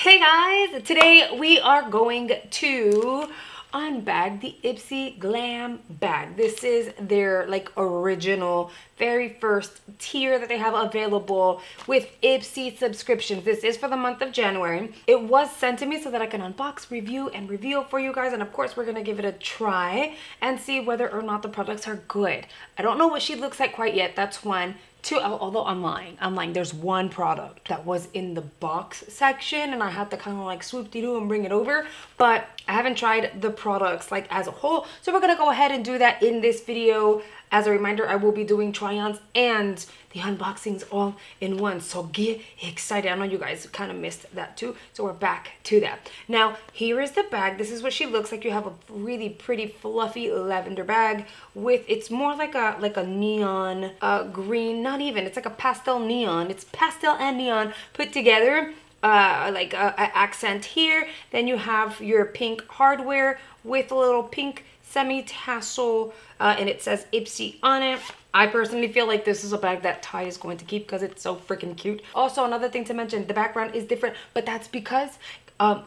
Hey guys, today we are going to unbag the Ipsy Glam bag. This is their original very first tier that they have available with Ipsy subscriptions. This is for the month of January. It was sent to me so that I can unbox, review, and reveal for you guys. And of course, we're gonna give it a try and see whether or not the products are good. I don't know what she looks like quite yet. That's one. Two, although I'm lying. There's one product that was in the box section and I had to kind of swoop-de-doo and bring it over, but I haven't tried the products as a whole. So we're gonna go ahead and do that in this video. As a reminder, I will be doing try-ons and the unboxings all in one. So get excited. I know you guys kind of missed that too. So we're back to that. Now, here is the bag. This is what she looks like. You have a really pretty fluffy lavender bag with, it's more like a neon green, not even, it's like a pastel neon. It's pastel and neon put together. An accent here. Then you have your pink hardware with a little pink semi-tassel and it says Ipsy on it. I personally feel like this is a bag that Ty is going to keep because it's so freaking cute. Also, another thing to mention, the background is different, but that's because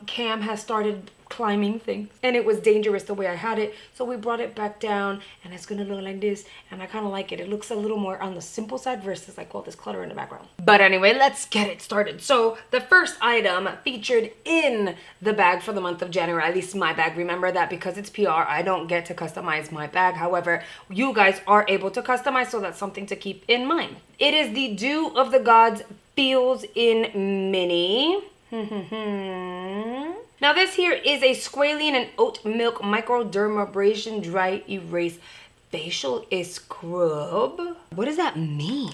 Cam has started climbing things and it was dangerous the way I had it, so we brought it back down and it's gonna look like this, and I kind of like it. It looks a little more on the simple side versus all this clutter in the background. But anyway, let's get it started. So the first item featured in the bag for the month of January, at least my bag, remember that because it's PR, I don't get to customize my bag. However, you guys are able to customize, so that's something to keep in mind. It is the Dew of the Gods Feels in Mini. Now this here is a squalene and oat milk microdermabrasion dry erase facial scrub. What does that mean?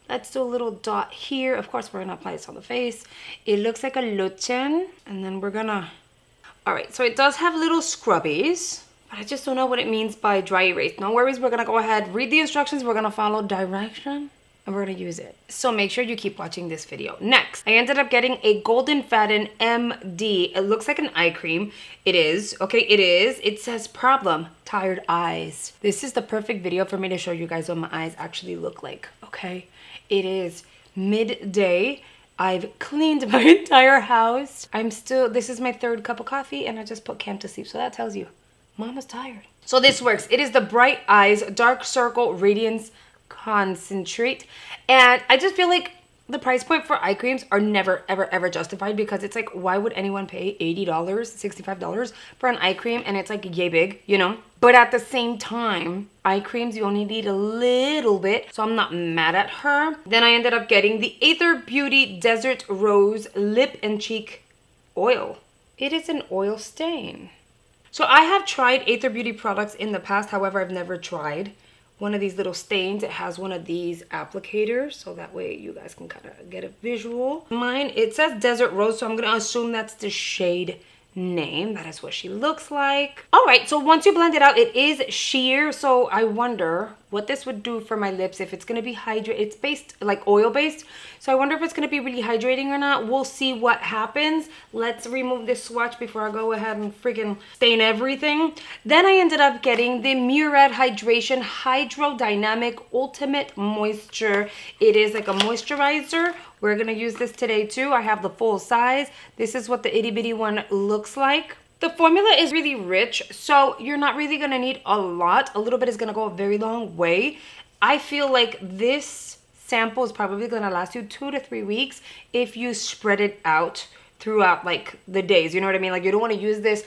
Let's do a little dot here. Of course, we're gonna apply this on the face. It looks like a lotion, and then we're gonna, all right, so it does have little scrubbies, but I just don't know what it means by dry erase. No worries, we're gonna go ahead, read the instructions, we're gonna follow direction, and we're gonna use it. So make sure you keep watching this video. Next, I ended up getting a Golden Fatten MD. It looks like an eye cream. It is, okay, it is. It says problem, tired eyes. This is the perfect video for me to show you guys what my eyes actually look like, okay? It is midday. I've cleaned my entire house. This is my third cup of coffee and I just put Cam to sleep. So that tells you, mama's tired. So this works. It is the Bright Eyes Dark Circle Radiance Concentrate, and I just feel like the price point for eye creams are never ever justified, because it's why would anyone pay $80 $65 for an eye cream and it's yay big, you know? But at the same time, eye creams, you only need a little bit, so I'm not mad at her. Then I ended up getting the Aether Beauty Desert Rose Lip and Cheek Oil. It is an oil stain. So I have tried Aether Beauty products in the past, however I've never tried one of these little stains. It has one of these applicators, so that way you guys can kind of get a visual. Mine, it says Desert Rose, so I'm gonna assume that's the shade name. That is what she looks like. All right, so once you blend it out, it is sheer, so I wonder what this would do for my lips, if it's gonna be hydrated. It's based oil based, so I wonder if it's gonna be really hydrating or not. We'll see what happens. Let's remove this swatch before I go ahead and freaking stain everything. Then I ended up getting the Murad Hydration Hydrodynamic Ultimate Moisture. It is like a moisturizer. We're gonna use this today too. I have the full size. This is what the itty bitty one looks like. The formula is really rich, so you're not really gonna need a lot. A little bit is gonna go a very long way. I feel like this sample is probably gonna last you 2 to 3 weeks if you spread it out throughout the days. You know what I mean? You don't wanna use this,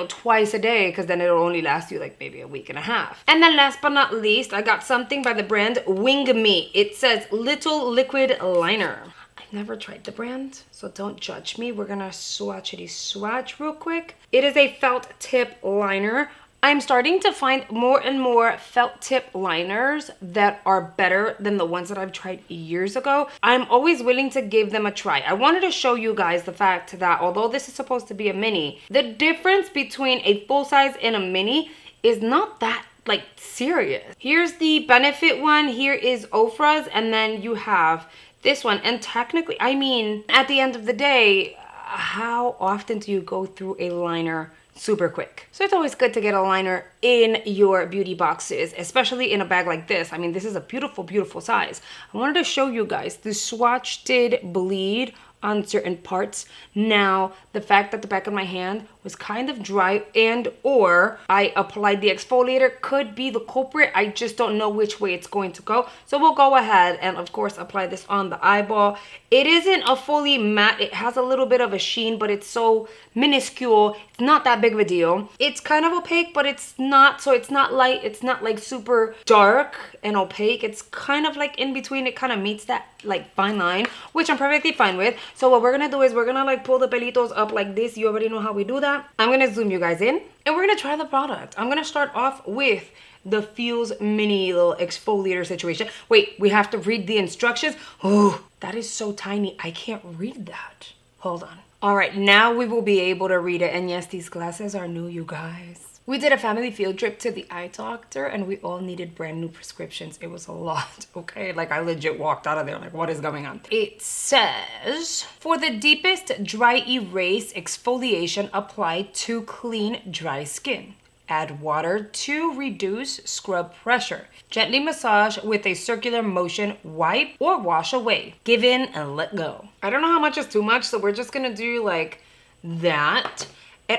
twice a day, because then it'll only last you maybe a week and a half. And then last but not least, I got something by the brand Wing Me. It says Little Liquid Liner. Never tried the brand, so don't judge me. We're gonna swatchity swatch real quick. It is a felt tip liner. I'm starting to find more and more felt tip liners that are better than the ones that I've tried years ago. I'm always willing to give them a try. I wanted to show you guys the fact that although this is supposed to be a mini, the difference between a full size and a mini is not that serious. Here's the Benefit one, here is Ofra's, and then you have this one. And technically, I mean, at the end of the day, how often do you go through a liner super quick? So it's always good to get a liner in your beauty boxes, especially in a bag like this. I mean, this is a beautiful size. I wanted to show you guys, the swatch did bleed on certain parts. Now, the fact that the back of my hand was kind of dry and or I applied the exfoliator could be the culprit. I just don't know which way it's going to go. So we'll go ahead and of course apply this on the eyeball. It isn't a fully matte. It has a little bit of a sheen, but it's so minuscule. It's not that big of a deal. It's kind of opaque, but it's not. So it's not light. It's not like super dark and opaque. It's kind of like in between. It kind of meets that like fine line, which I'm perfectly fine with. So what we're gonna do is we're gonna like pull the pelitos up like this. You already know how we do that. I'm gonna zoom you guys in and we're gonna try the product. I'm gonna start off with the Fuse mini little exfoliator situation. Wait, we have to read the instructions. Oh, that is so tiny. I can't read that. Hold on. All right, now we will be able to read it. And yes, these glasses are new, you guys. We did a family field trip to the eye doctor and we all needed brand new prescriptions. It was a lot, okay? Like I legit walked out of there like, what is going on? It says, for the deepest dry erase exfoliation, apply to clean dry skin. Add water to reduce scrub pressure. Gently massage with a circular motion, wipe or wash away. Give in and let go. I don't know how much is too much, so we're just gonna do like that.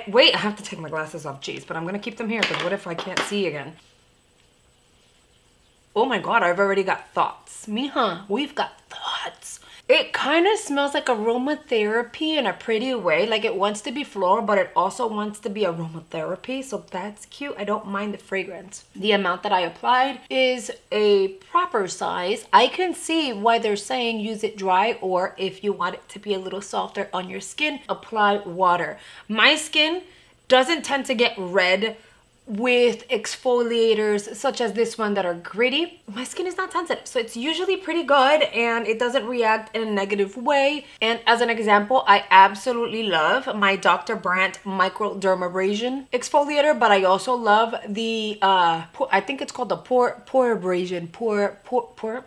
Wait, I have to take my glasses off, jeez, but I'm gonna keep them here because what if I can't see again? Oh my God, I've already got thoughts. Mija, we've got thoughts. It kind of smells like aromatherapy in a pretty way. Like it wants to be floral, but it also wants to be aromatherapy. So that's cute. I don't mind the fragrance. The amount that I applied is a proper size. I can see why they're saying use it dry, or if you want it to be a little softer on your skin, apply water. My skin doesn't tend to get red with exfoliators such as this one that are gritty. My skin is not sensitive, so it's usually pretty good and it doesn't react in a negative way. And as an example, I absolutely love my Dr. Brandt microdermabrasion exfoliator, but I also love the I think it's called the pore abrasion exfoliator.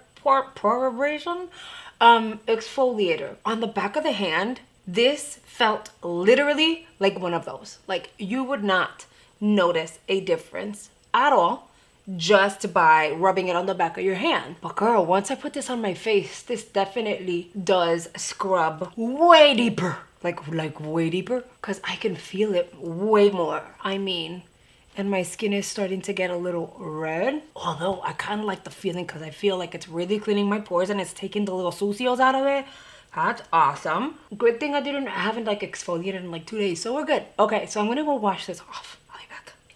On the back of the hand, this felt literally like one of those. Like you would not notice a difference at all just by rubbing it on the back of your hand. But girl, once I put this on my face, this definitely does scrub way deeper. Like way deeper, because I can feel it way more. I mean, and my skin is starting to get a little red. Although I kind of like the feeling because I feel like it's really cleaning my pores and it's taking the little sucios out of it. That's awesome. Good thing I haven't like exfoliated in like 2 days, so we're good. Okay, so I'm gonna go wash this off.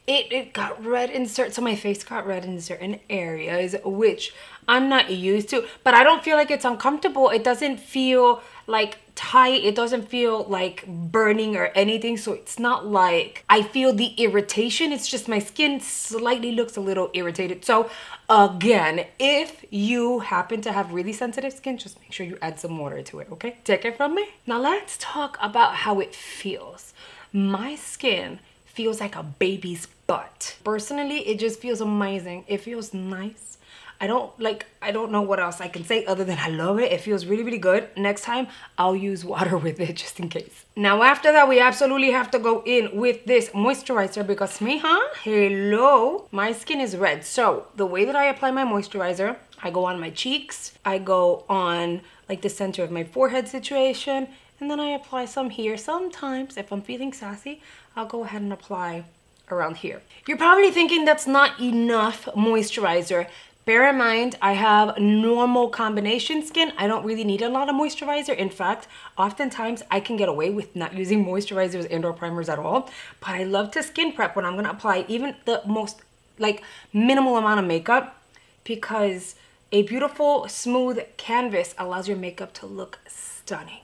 It got red in so my face got red in certain areas, which I'm not used to, but I don't feel like it's uncomfortable. It doesn't feel like tight. It doesn't feel like burning or anything. So it's not like I feel the irritation. It's just my skin slightly looks a little irritated. So again, if you happen to have really sensitive skin, just make sure you add some water to it, okay? Take it from me. Now let's talk about how it feels. My skin feels like a baby's butt. Personally, it just feels amazing. It feels nice. I don't know what else I can say other than I love it. It feels really, really good. Next time, I'll use water with it just in case. Now, after that, we absolutely have to go in with this moisturizer because hello, my skin is red. So the way that I apply my moisturizer, I go on my cheeks, I go on like the center of my forehead situation, and then I apply some here. Sometimes, if I'm feeling sassy, I'll go ahead and apply around here. You're probably thinking that's not enough moisturizer. Bear in mind, I have normal combination skin. I don't really need a lot of moisturizer. In fact, oftentimes I can get away with not using moisturizers and or primers at all. But I love to skin prep when I'm gonna apply even the most like minimal amount of makeup, because a beautiful smooth canvas allows your makeup to look stunning.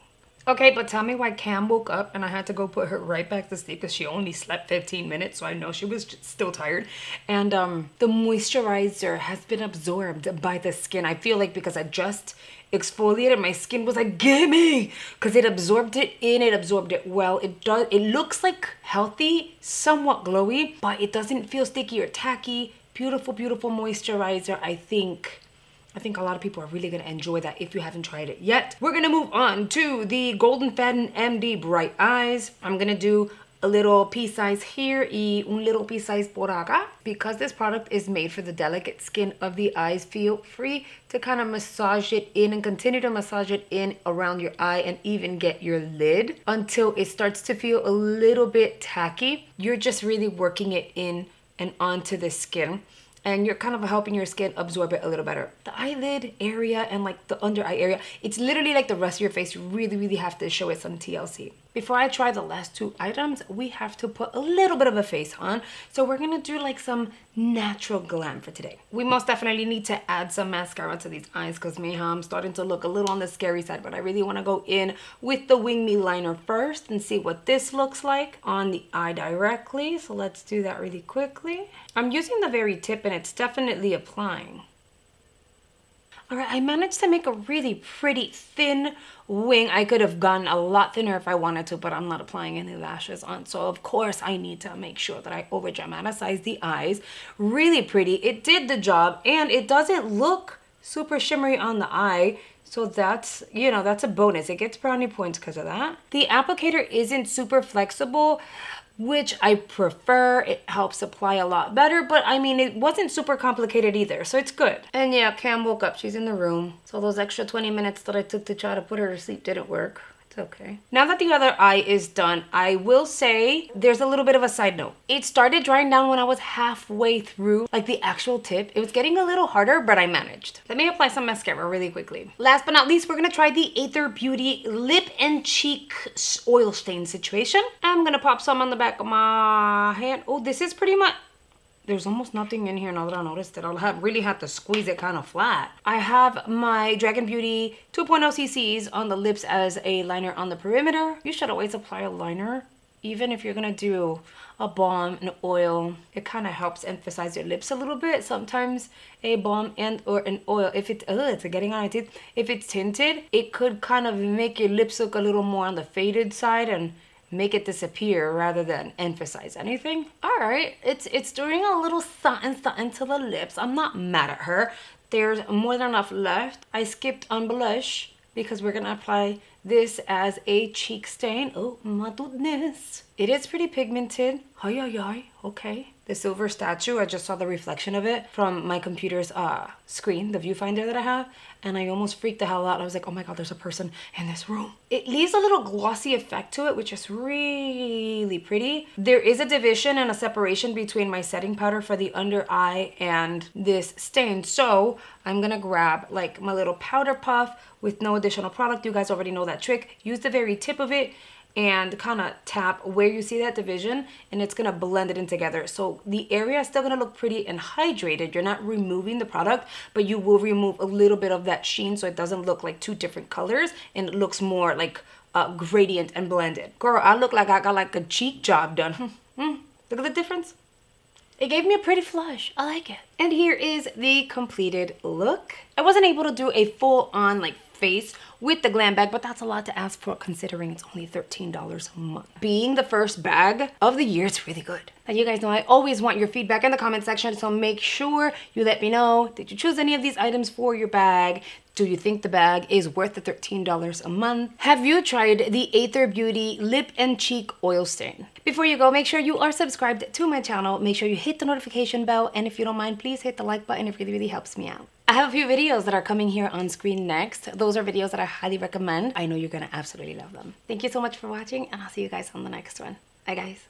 Okay, but tell me why Cam woke up and I had to go put her right back to sleep because she only slept 15 minutes, so I know she was still tired. And the moisturizer has been absorbed by the skin. I feel like because I just exfoliated, my skin was like, gimme! Because it absorbed it in, it absorbed it well. It looks like healthy, somewhat glowy, but it doesn't feel sticky or tacky. Beautiful, beautiful moisturizer. I think a lot of people are really gonna enjoy that if you haven't tried it yet. We're gonna move on to the Golden Faden MD Bright Eyes. I'm gonna do a little pea size here y un little pea size por acá. Because this product is made for the delicate skin of the eyes, feel free to kind of massage it in and continue to massage it in around your eye and even get your lid until it starts to feel a little bit tacky. You're just really working it in and onto the skin, and you're kind of helping your skin absorb it a little better. The eyelid area and like the under eye area, it's literally like the rest of your face. You really have to show it some TLC. Before I try the last two items, we have to put a little bit of a face on. So we're gonna do like some natural glam for today. We most definitely need to add some mascara to these eyes because I'm starting to look a little on the scary side, but I really wanna go in with the Wing Me liner first and see what this looks like on the eye directly. So let's do that really quickly. I'm using the very tip and it's definitely applying. All right, I managed to make a really pretty thin wing. I could have gone a lot thinner if I wanted to, but I'm not applying any lashes on. So of course I need to make sure that I over dramatize the eyes. Really pretty. It did the job and it doesn't look super shimmery on the eye. So that's, you know, that's a bonus. It gets brownie points because of that. The applicator isn't super flexible, which I prefer. It helps apply a lot better, but I mean, it wasn't super complicated either, so it's good. And yeah, Cam woke up, she's in the room. So those extra 20 minutes that I took to try to put her to sleep didn't work. It's okay. Now that the other eye is done, I will say there's a little bit of a side note. It started drying down when I was halfway through, like the actual tip. It was getting a little harder, but I managed. Let me apply some mascara really quickly. Last but not least, we're gonna try the Aether Beauty Lip and Cheek Oil Stain situation. I'm gonna pop some on the back of my hand. Oh, this is pretty much, there's almost nothing in here now that I noticed it. I'll really have to squeeze it kind of flat. I have my Dragon Beauty 2.0 cc's on the lips as a liner on the perimeter. You should always apply a liner, even if you're gonna do a balm and oil. It kind of helps emphasize your lips a little bit. Sometimes a balm and or an oil, if it's getting on my teeth, if it's tinted, it could kind of make your lips look a little more on the faded side and make it disappear rather than emphasize anything. All right, it's doing a little something to the lips. I'm not mad at her. There's more than enough left. I skipped on blush because we're gonna apply this as a cheek stain. Oh my goodness. It is pretty pigmented. Okay. The silver statue, I just saw the reflection of it from my computer's screen, the viewfinder that I have, and I almost freaked the hell out. I was like, oh my God, there's a person in this room. It leaves a little glossy effect to it, which is really pretty. There is a division and a separation between my setting powder for the under eye and this stain. So I'm gonna grab like my little powder puff with no additional product. You guys already know that trick. Use the very tip of it and kind of tap where you see that division, and it's gonna blend it in together. So the area is still gonna look pretty and hydrated. You're not removing the product, but you will remove a little bit of that sheen so it doesn't look like two different colors and it looks more like gradient and blended. Girl, I look like I got like a cheek job done. Look at the difference. It gave me a pretty flush. I like it. And here is the completed look. I wasn't able to do a full on like face with the glam bag, but that's a lot to ask for considering it's only $13 a month. Being the first bag of the year, it's really good. And you guys know I always want your feedback in the comment section, so make sure you let me know, did you choose any of these items for your bag? Do you think the bag is worth the $13 a month? Have you tried the Aether Beauty Lip and Cheek Oil Stain? Before you go, make sure you are subscribed to my channel. Make sure you hit the notification bell, and if you don't mind, please hit the like button. It really helps me out. I have a few videos that are coming here on screen next. Those are videos that I highly recommend. I know you're gonna absolutely love them. Thank you so much for watching, and I'll see you guys on the next one. Bye, guys.